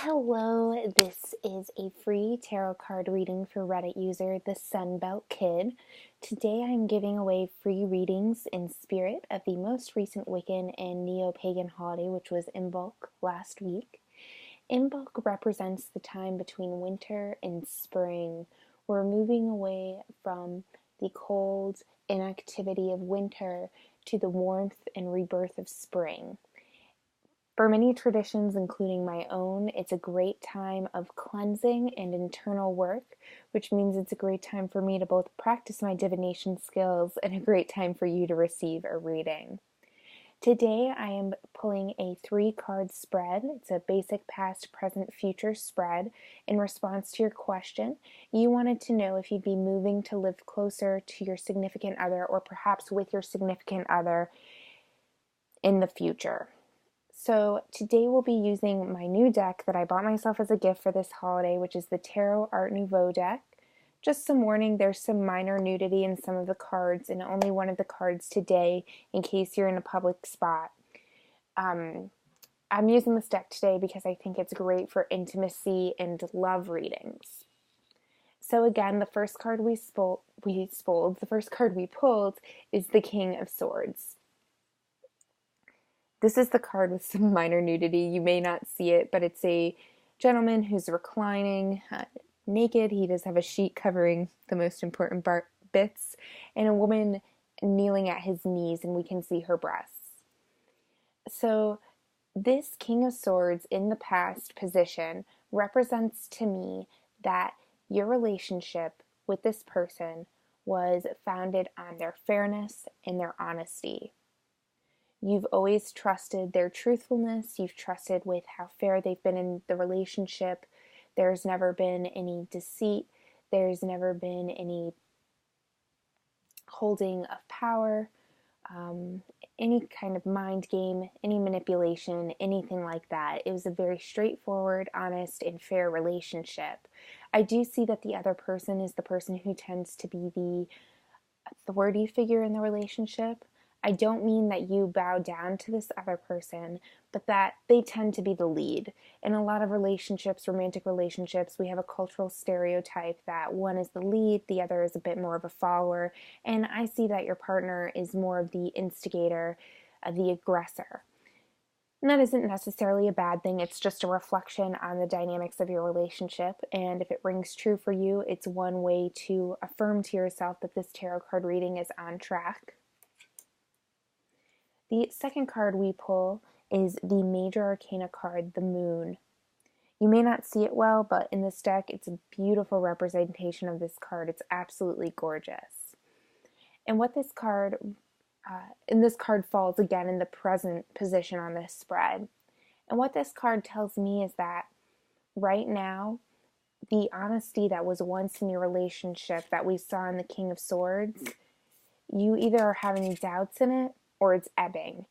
Hello, this is a free tarot card reading for Reddit user Thesunbeltkid. Today I'm giving away free readings in spirit of the most recent Wiccan and Neo-Pagan holiday, which was Imbolc last week. Imbolc represents the time between winter and spring. We're moving away from the cold inactivity of winter to the warmth and rebirth of spring. For many traditions, including my own, it's a great time of cleansing and internal work, which means it's a great time for me to both practice my divination skills and a great time for you to receive a reading. Today I am pulling a 3-card spread. It's a basic past, present, future spread. In response to your question, you wanted to know if you'd be moving to live closer to your significant other or perhaps with your significant other in the future. So today we'll be using my new deck that I bought myself as a gift for this holiday, which is the Tarot Art Nouveau deck. Just some warning, there's some minor nudity in some of the cards, and only one of the cards today in case you're in a public spot. I'm using this deck today because I think it's great for intimacy and love readings. So again, the first card we pulled is the King of Swords. This is the card with some minor nudity. You may not see it, but it's a gentleman who's reclining naked. He does have a sheet covering the most important bits, and a woman kneeling at his knees, and we can see her breasts. So this King of Swords in the past position represents to me that your relationship with this person was founded on their fairness and their honesty. You've always trusted their truthfulness. You've trusted with how fair they've been in the relationship. There's never been any deceit. There's never been any holding of power, any kind of mind game, any manipulation, anything like that. It was a very straightforward, honest, and fair relationship. I do see that the other person is the person who tends to be the authority figure in the relationship. I don't mean that you bow down to this other person, but that they tend to be the lead. In a lot of relationships, romantic relationships, we have a cultural stereotype that one is the lead, the other is a bit more of a follower, and I see that your partner is more of the instigator, the aggressor. And that isn't necessarily a bad thing, it's just a reflection on the dynamics of your relationship, and if it rings true for you, it's one way to affirm to yourself that this tarot card reading is on track. The second card we pull is the Major Arcana card, the Moon. You may not see it well, but in this deck, it's a beautiful representation of this card. It's absolutely gorgeous. And what this card, falls again in the present position on this spread. And what this card tells me is that right now, the honesty that was once in your relationship that we saw in the King of Swords, you either are having doubts in it or it's ebbing.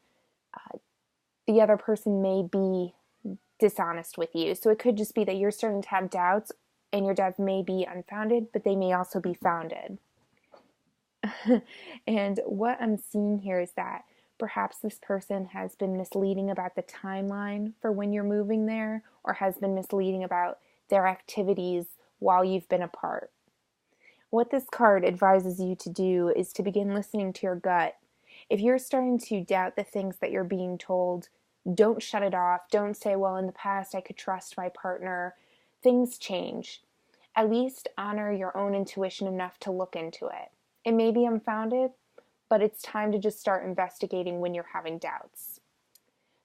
The other person may be dishonest with you. So it could just be that you're starting to have doubts, and your doubts may be unfounded, but they may also be founded. And what I'm seeing here is that perhaps this person has been misleading about the timeline for when you're moving there, or has been misleading about their activities while you've been apart. What this card advises you to do is to begin listening to your gut. If you're starting to doubt the things that you're being told, don't shut it off. Don't say, well, in the past I could trust my partner. Things change. At least honor your own intuition enough to look into it. It may be unfounded, but it's time to just start investigating when you're having doubts.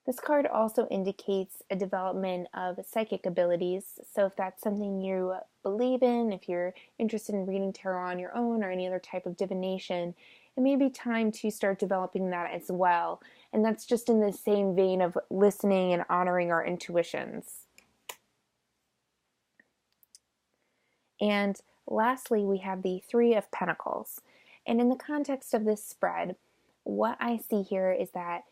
This card also indicates a development of psychic abilities. So if that's something you believe in, if you're interested in reading tarot on your own or any other type of divination, it may be time to start developing that as well. And that's just in the same vein of listening and honoring our intuitions. And lastly, we have the Three of Pentacles. And in the context of this spread, what I see here is that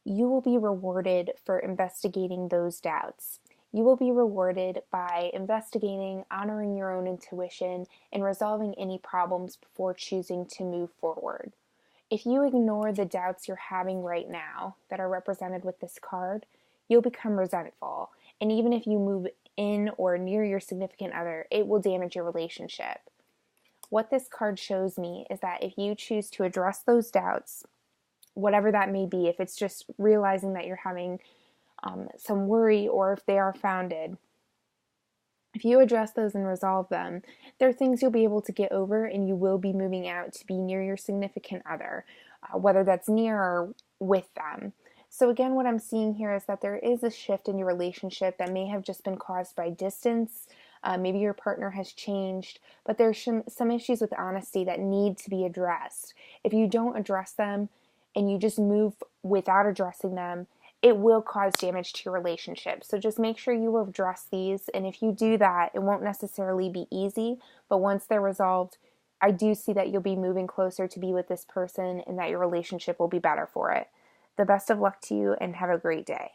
you will be rewarded for investigating those doubts. You will be rewarded by investigating, honoring your own intuition, and resolving any problems before choosing to move forward. If you ignore the doubts you're having right now that are represented with this card, you'll become resentful. And even if you move in or near your significant other, it will damage your relationship. What this card shows me is that if you choose to address those doubts, whatever that may be, if it's just realizing that you're having some worry or if they are founded, if you address those and resolve them, there are things you'll be able to get over, and you will be moving out to be near your significant other, whether that's near or with them. So again, what I'm seeing here is that there is a shift in your relationship that may have just been caused by distance. Maybe your partner has changed, but there's some issues with honesty that need to be addressed. If you don't address them and you just move without addressing them, it will cause damage to your relationship. So just make sure you address these. And if you do that, it won't necessarily be easy, but once they're resolved, I do see that you'll be moving closer to be with this person and that your relationship will be better for it. The best of luck to you and have a great day.